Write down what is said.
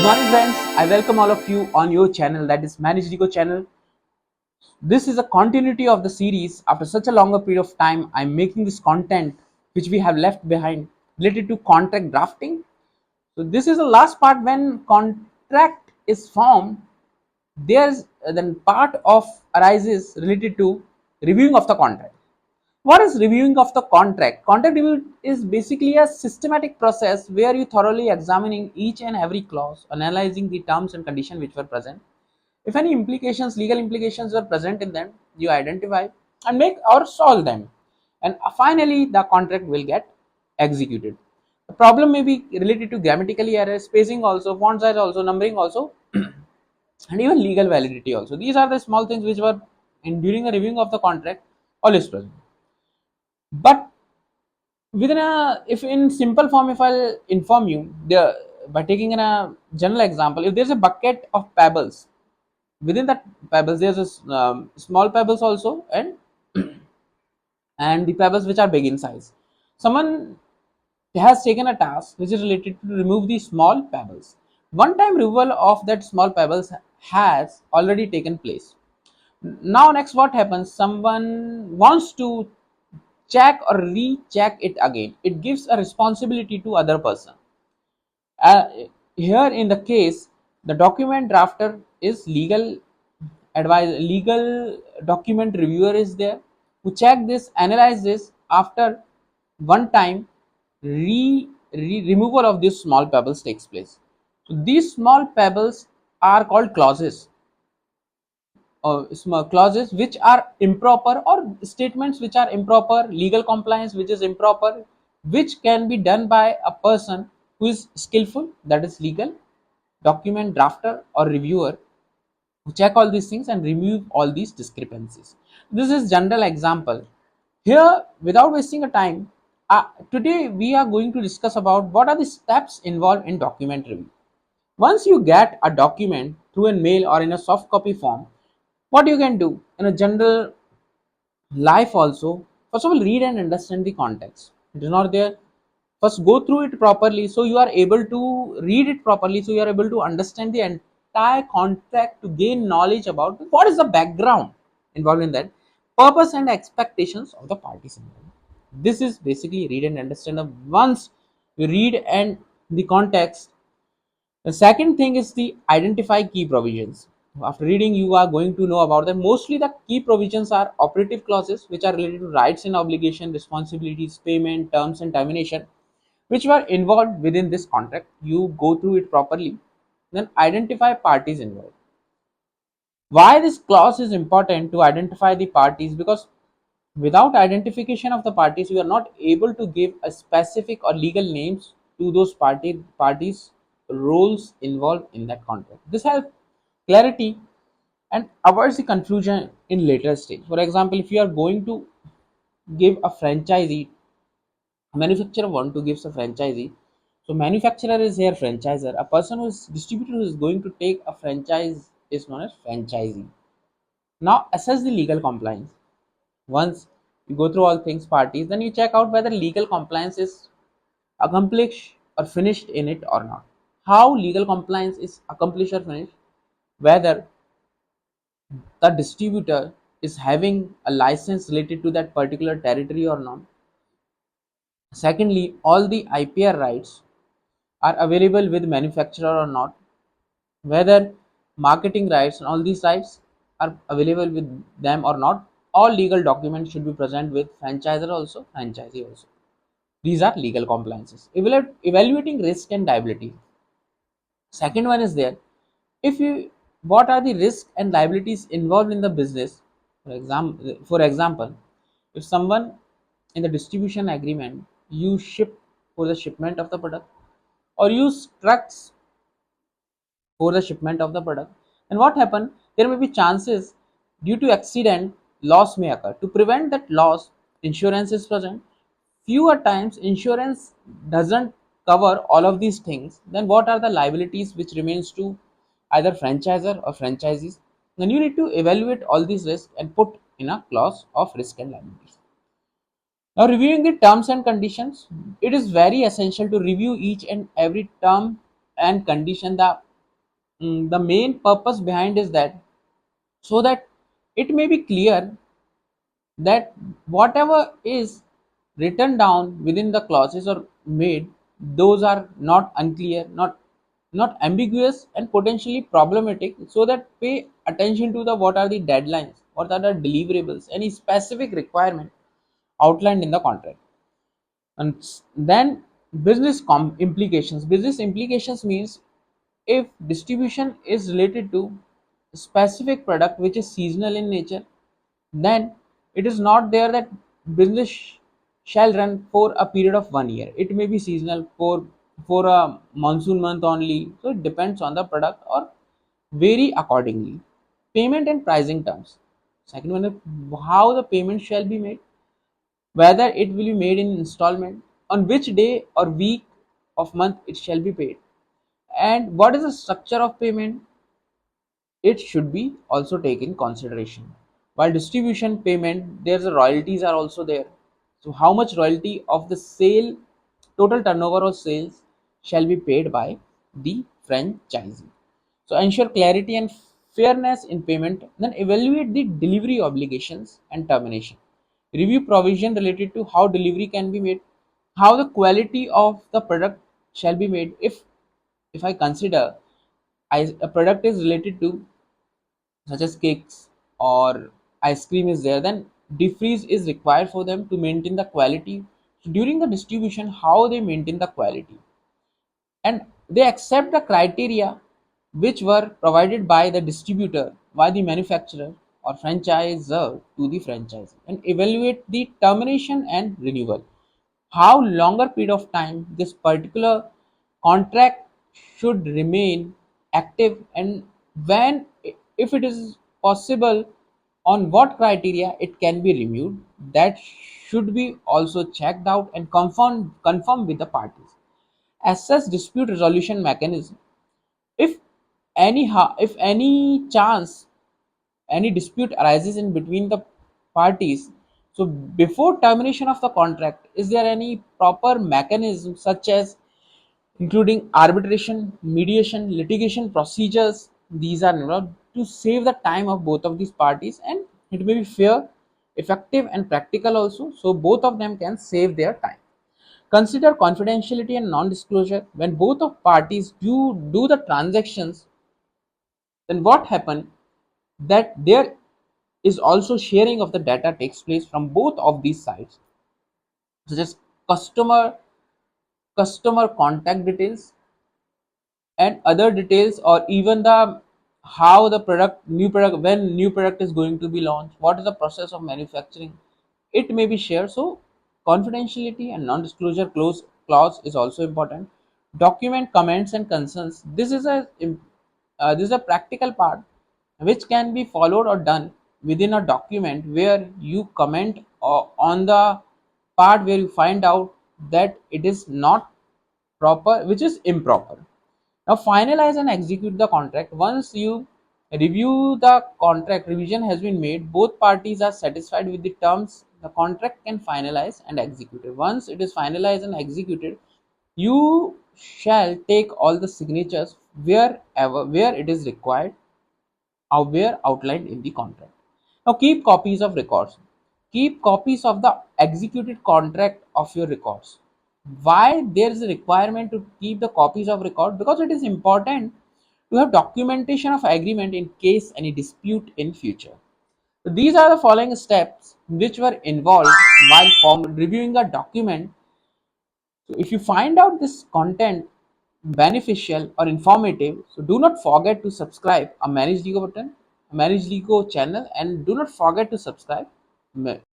morning friends, I welcome all of you on your channel, that is Manage Digo channel. This is a continuity of the series. After such a longer period of time, I'm making this content which we have left behind related to contract drafting. So this is the last part. When contract is formed, there's then part of arises related to reviewing of the contract. What is reviewing of the contract? Contract review is basically a systematic process where you thoroughly examining each and every clause, analyzing the terms and conditions which were present. If any implications, legal implications were present in them, you identify and make or solve them. And finally, the contract will get executed. The problem may be related to grammatical errors, spacing also, font size also, numbering also, and even legal validity also. These are the small things which were in during the reviewing of the contract always present. But within a, if in simple form, if I'll inform you, the by taking in a general example, if there's a bucket of pebbles, within that pebbles there's a small pebbles also, and the pebbles which are big in size. Someone has taken a task which is related to remove the small pebbles. One time removal of that small pebbles has already taken place. Now next what happens, someone wants to check or recheck it again. It gives a responsibility to other person. uh, Here in the case, the document drafter is legal document reviewer is there, who check this, analyze this. After one time, removal of these small pebbles takes place. So these small pebbles are called clauses, small clauses which are improper, or statements which are improper, legal compliance which is improper, which can be done by a person who is skillful, that is legal document drafter or reviewer, who check all these things and remove all these discrepancies. This is general example. Here, without wasting a time, today we are going to discuss about what are the steps involved in document review. Once you get a document through a mail or in a soft copy form, what you can do in a general life also, first of all, read and understand the context. It is not there. First go through it properly, so you are able to read it properly, so you are able to understand the entire contract, to gain knowledge about what is the background involved in that, purpose and expectations of the parties involved. This is basically read and understand. Once you read and the context, the second thing is the identify key provisions. After reading, you are going to know about them. Mostly the key provisions are operative clauses, which are related to rights and obligation, responsibilities, payment, terms and termination, which were involved within this contract. You go through it properly. Then identify parties involved. Why this clause is important to identify the parties? Because without identification of the parties, you are not able to give a specific or legal names to those parties roles involved in that contract. This helps clarity and avoids the confusion in later stage. For example, if you are going to give a franchisee, a manufacturer want to give a franchisee, so manufacturer is here franchisor. A person who is distributor who is going to take a franchise is known as franchisee. Now assess the legal compliance. Once you go through all things parties, then you check out whether legal compliance is accomplished or finished in it or not. How legal compliance is accomplished or finished? Whether the distributor is having a license related to that particular territory or not. Secondly, all the IPR rights are available with manufacturer or not. Whether marketing rights and all these rights are available with them or not. All legal documents should be present with franchisor also, franchisee also. These are legal compliances. Evaluating risk and liability. Second one is there. If you, what are the risks and liabilities involved in the business? For example, if someone in the distribution agreement, you ship for the shipment of the product, or use trucks for the shipment of the product, and what happen? There may be chances due to accident, loss may occur. To prevent that loss, insurance is present. Fewer times insurance doesn't cover all of these things. Then what are the liabilities which remains to either franchisor or franchisees? Then you need to evaluate all these risks and put in a clause of risk and liabilities. Now, reviewing the terms and conditions, it is very essential to review each and every term and condition. The the main purpose behind is that so that it may be clear that whatever is written down within the clauses or made, those are not unclear, not ambiguous and potentially problematic, so that pay attention to the what are the deadlines, what are the deliverables, any specific requirement outlined in the contract. And then business implications means if distribution is related to a specific product which is seasonal in nature, then it is not there that business shall run for a period of 1 year. It may be seasonal for a monsoon month only, so it depends on the product or vary accordingly. Payment and pricing terms. Second one is how the payment shall be made, whether it will be made in installment, on which day or week of month it shall be paid, and what is the structure of payment, it should be also taken consideration. While distribution payment, there's a royalties are also there. So how much royalty of the sale, total turnover of sales shall be paid by the franchisee. So ensure clarity and fairness in payment, then evaluate the delivery obligations and termination. Review provision related to how delivery can be made, how the quality of the product shall be made. If I consider a product is related to such as cakes or ice cream is there, then defreeze is required for them to maintain the quality. So during the distribution, how they maintain the quality, and they accept the criteria which were provided by the distributor, by the manufacturer or franchisor to the franchisee, and evaluate the termination and renewal, how longer period of time this particular contract should remain active, and when, if it is possible, on what criteria it can be renewed, that should be also checked out and confirmed with the parties. Assess dispute resolution mechanism. If if any chance any dispute arises in between the parties, so before termination of the contract, is there any proper mechanism such as including arbitration, mediation, litigation procedures? These are involved to save the time of both of these parties, and it may be fair, effective and practical also, so both of them can save their time. Consider confidentiality and non-disclosure. When both of parties do the transactions, then what happen, that there is also sharing of the data takes place from both of these sides, such as customer customer contact details and other details, or even the how the product new product when new product is going to be launched, what is the process of manufacturing, it may be shared. So confidentiality and non-disclosure clause is also important. Document comments and concerns. This is a practical part which can be followed or done within a document, where you comment on the part where you find out that it is not proper, which is improper. Now finalize and execute the contract. Once you review the contract, revision has been made, both parties are satisfied with the terms, the contract can finalize and execute it. Once it is finalized and executed, you shall take all the signatures where it is required or where outlined in the contract. Now keep copies of records. Keep copies of the executed contract of your records. Why there is a requirement to keep the copies of record? Because it is important to have documentation of agreement in case any dispute in future. So these are the following steps which were involved while reviewing a document. So if you find out this content beneficial or informative, so do not forget to subscribe a Manage Lego channel, and do not forget to subscribe